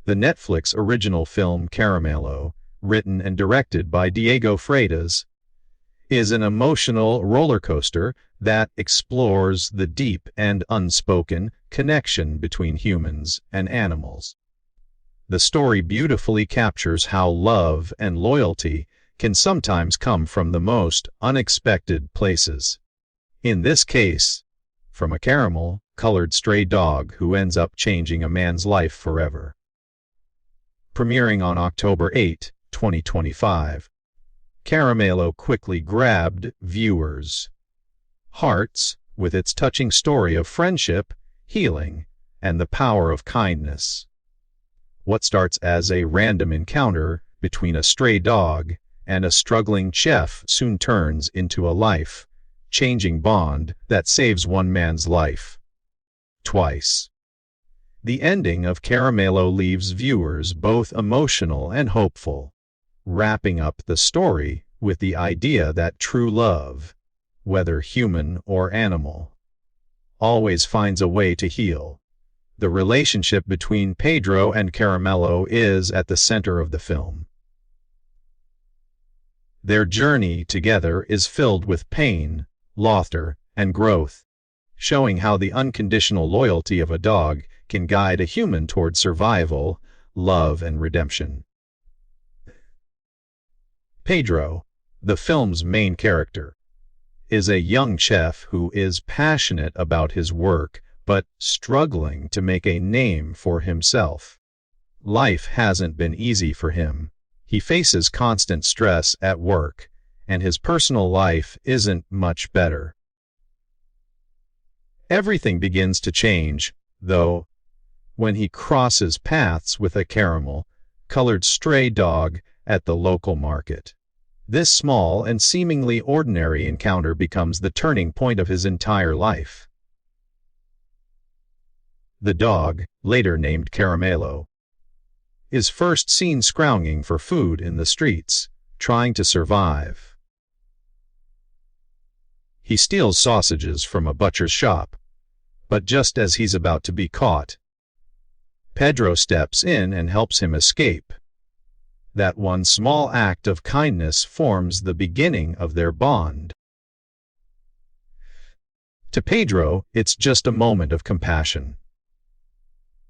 The Netflix original film Caramelo, written and directed by Diego Freitas, is an emotional roller coaster that explores the deep and unspoken connection between humans and animals. The story beautifully captures how love and loyalty can sometimes come from the most unexpected places. In this case, from a caramel-colored stray dog who ends up changing a man's life forever. Premiering on October 8, 2025, Caramelo quickly grabbed viewers' hearts with its touching story of friendship, healing, and the power of kindness. What starts as a random encounter between a stray dog and a struggling chef soon turns into a life-changing bond that saves one man's life twice. The ending of Caramelo leaves viewers both emotional and hopeful, wrapping up the story with the idea that true love, whether human or animal, always finds a way to heal. The relationship between Pedro and Caramelo is at the center of the film. Their journey together is filled with pain, laughter, and growth, showing how the unconditional loyalty of a dog can guide a human toward survival, love, and redemption. Pedro, the film's main character, is a young chef who is passionate about his work but struggling to make a name for himself. Life hasn't been easy for him. He faces constant stress at work, and his personal life isn't much better. Everything begins to change, though, when he crosses paths with a caramel-colored stray dog at the local market. This small and seemingly ordinary encounter becomes the turning point of his entire life. The dog, later named Caramelo, is first seen scrounging for food in the streets, trying to survive. He steals sausages from a butcher's shop, but just as he's about to be caught, Pedro steps in and helps him escape. That one small act of kindness forms the beginning of their bond. To Pedro, it's just a moment of compassion.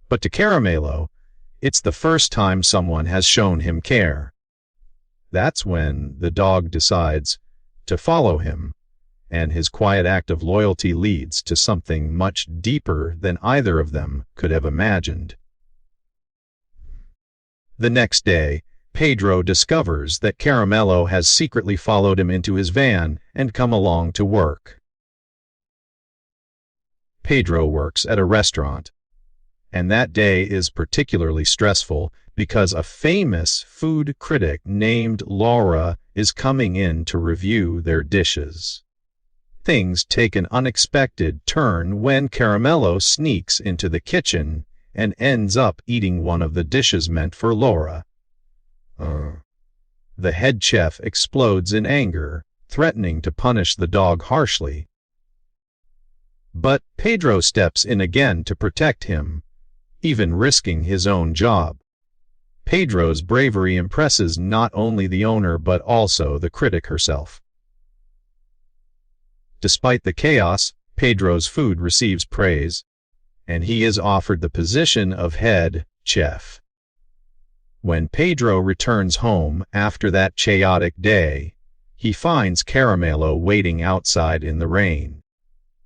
But to Caramelo, it's the first time someone has shown him care. That's when the dog decides to follow him, and his quiet act of loyalty leads to something much deeper than either of them could have imagined. The next day, Pedro discovers that Caramelo has secretly followed him into his van and come along to work. Pedro works at a restaurant, and that day is particularly stressful because a famous food critic named Laura is coming in to review their dishes. Things take an unexpected turn when Caramelo sneaks into the kitchen and ends up eating one of the dishes meant for Laura. The head chef explodes in anger, threatening to punish the dog harshly. But Pedro steps in again to protect him, even risking his own job. Pedro's bravery impresses not only the owner but also the critic herself. Despite the chaos, Pedro's food receives praise, and he is offered the position of head chef. When Pedro returns home after that chaotic day, he finds Caramelo waiting outside in the rain.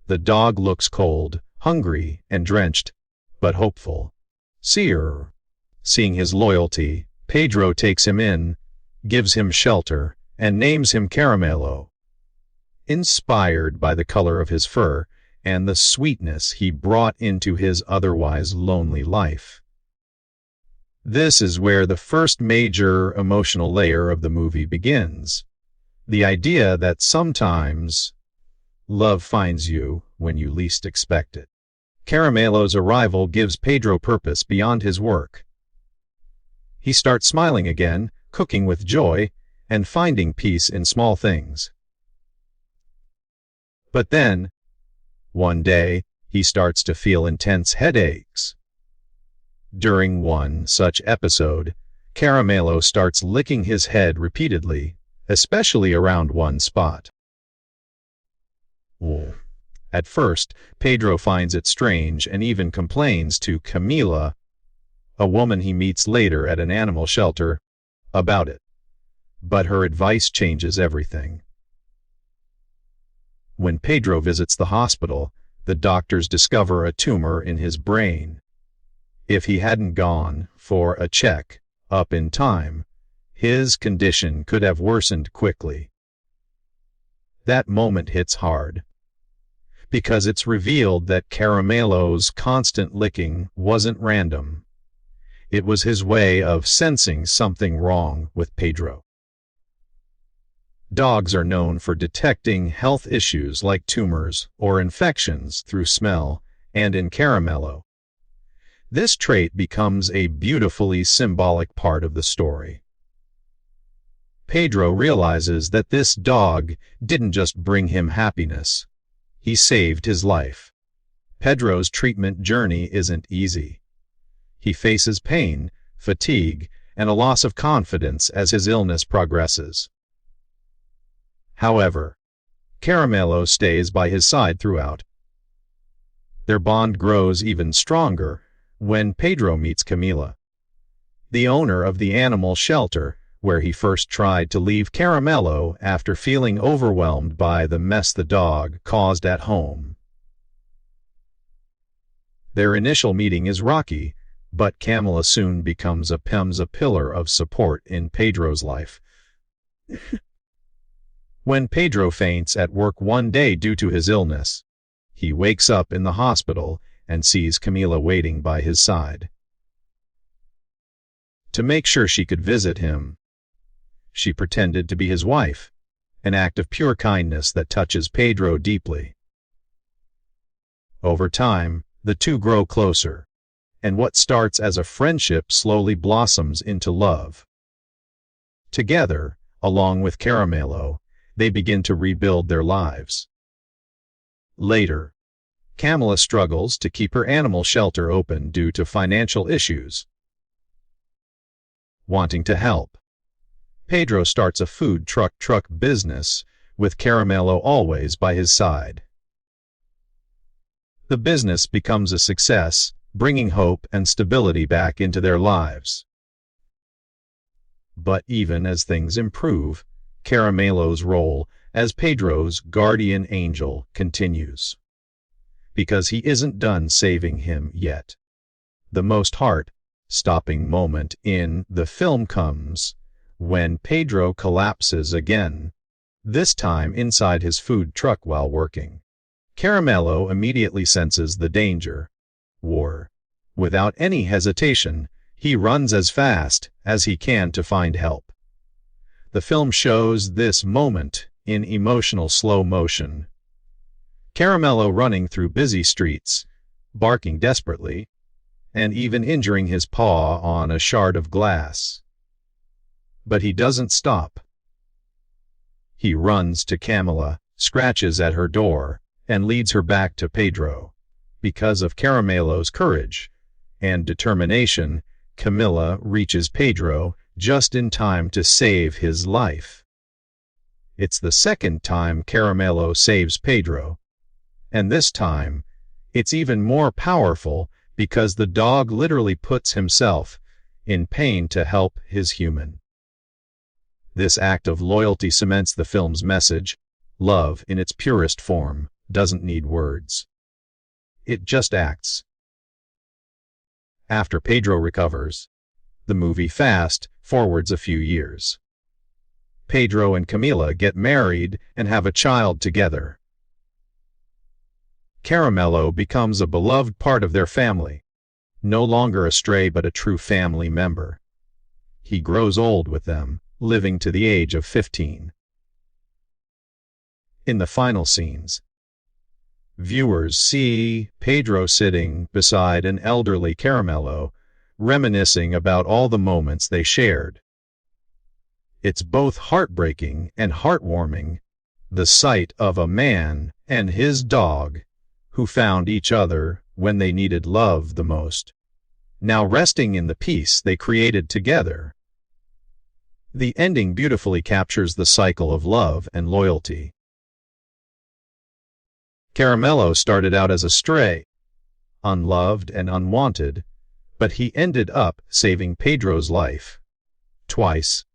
The dog looks cold, hungry, and drenched, but hopeful. Seeing his loyalty, Pedro takes him in, gives him shelter, and names him Caramelo, inspired by the color of his fur and the sweetness he brought into his otherwise lonely life. This is where the first major emotional layer of the movie begins. The idea that sometimes love finds you when you least expect it. Caramelo's arrival gives Pedro purpose beyond his work. He starts smiling again, cooking with joy, and finding peace in small things. But then, one day, he starts to feel intense headaches. During one such episode, Caramelo starts licking his head repeatedly, especially around one spot. At first, Pedro finds it strange and even complains to Camila, a woman he meets later at an animal shelter, about it. But her advice changes everything. When Pedro visits the hospital, the doctors discover a tumor in his brain. If he hadn't gone for a check-up in time, his condition could have worsened quickly. That moment hits hard, because it's revealed that Caramelo's constant licking wasn't random. It was his way of sensing something wrong with Pedro. Dogs are known for detecting health issues like tumors or infections through smell, and in Caramelo, this trait becomes a beautifully symbolic part of the story. Pedro realizes that this dog didn't just bring him happiness, he saved his life. Pedro's treatment journey isn't easy. He faces pain, fatigue, and a loss of confidence as his illness progresses. However, Caramelo stays by his side throughout. Their bond grows even stronger when Pedro meets Camila, the owner of the animal shelter where he first tried to leave Caramelo after feeling overwhelmed by the mess the dog caused at home. Their initial meeting is rocky, but Camila soon becomes a pillar of support in Pedro's life. When Pedro faints at work one day due to his illness, he wakes up in the hospital and sees Camila waiting by his side. To make sure she could visit him, she pretended to be his wife, an act of pure kindness that touches Pedro deeply. Over time, the two grow closer, and what starts as a friendship slowly blossoms into love. Together, along with Caramelo, they begin to rebuild their lives. Later, Camila struggles to keep her animal shelter open due to financial issues. Wanting to help, Pedro starts a food truck business with Caramelo always by his side. The business becomes a success, bringing hope and stability back into their lives. But even as things improve, Caramelo's role as Pedro's guardian angel continues, because he isn't done saving him yet. The most heart-stopping moment in the film comes when Pedro collapses again, this time inside his food truck while working. Caramelo immediately senses the danger. Without any hesitation, he runs as fast as he can to find help. The film shows this moment in emotional slow motion. Caramelo running through busy streets, barking desperately, and even injuring his paw on a shard of glass. But he doesn't stop. He runs to Camila, scratches at her door, and leads her back to Pedro. Because of Caramelo's courage and determination, Camila reaches Pedro just in time to save his life. It's the second time Caramelo saves Pedro, and this time, it's even more powerful because the dog literally puts himself in pain to help his human. This act of loyalty cements the film's message. Love, in its purest form, doesn't need words. It just acts. After Pedro recovers, the movie fast forwards a few years. Pedro and Camila get married and have a child together. Caramelo becomes a beloved part of their family, no longer a stray but a true family member. He grows old with them, living to the age of 15. In the final scenes, viewers see Pedro sitting beside an elderly Caramelo, reminiscing about all the moments they shared. It's both heartbreaking and heartwarming, the sight of a man and his dog who found each other when they needed love the most. now resting in the peace they created together. The ending beautifully captures the cycle of love and loyalty. Caramelo started out as a stray, unloved and unwanted, but he ended up saving Pedro's life twice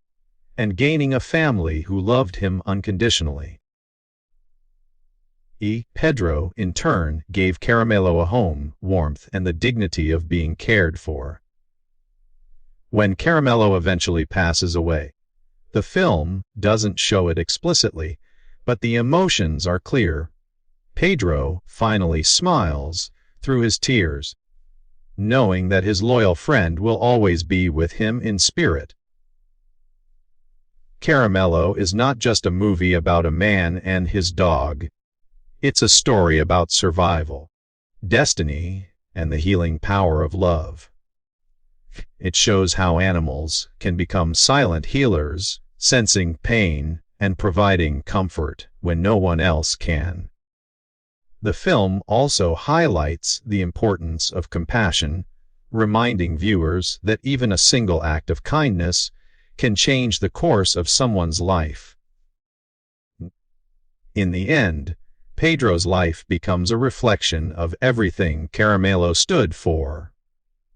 and gaining a family who loved him unconditionally. Pedro, in turn, gave Caramelo a home, warmth, and the dignity of being cared for. When Caramelo eventually passes away, the film doesn't show it explicitly, but the emotions are clear. Pedro finally smiles through his tears, knowing that his loyal friend will always be with him in spirit. Caramelo is not just a movie about a man and his dog. It's a story about survival, destiny, and the healing power of love. It shows how animals can become silent healers, sensing pain and providing comfort when no one else can. The film also highlights the importance of compassion, reminding viewers that even a single act of kindness can change the course of someone's life. In the end, Pedro's life becomes a reflection of everything Caramelo stood for: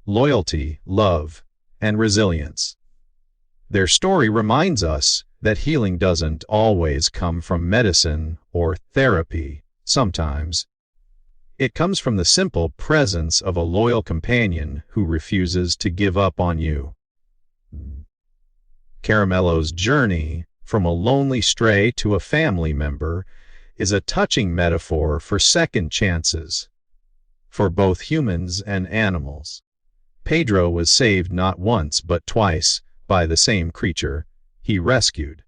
loyalty, love, and resilience. Their story reminds us that healing doesn't always come from medicine or therapy. Sometimes it comes from the simple presence of a loyal companion who refuses to give up on you. Caramelo's journey from a lonely stray to a family member is a touching metaphor for second chances. For both humans and animals, Pedro was saved not once but twice by the same creature he rescued.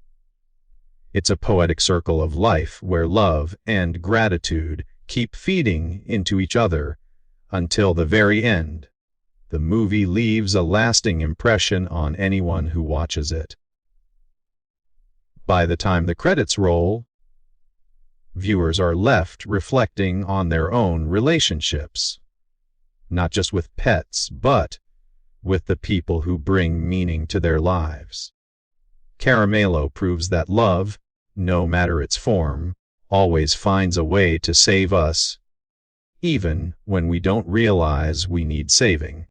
It's a poetic circle of life where love and gratitude keep feeding into each other until the very end. The movie leaves a lasting impression on anyone who watches it. By the time the credits roll, viewers are left reflecting on their own relationships, not just with pets, but with the people who bring meaning to their lives. Caramelo proves that love, no matter its form, always finds a way to save us, even when we don't realize we need saving.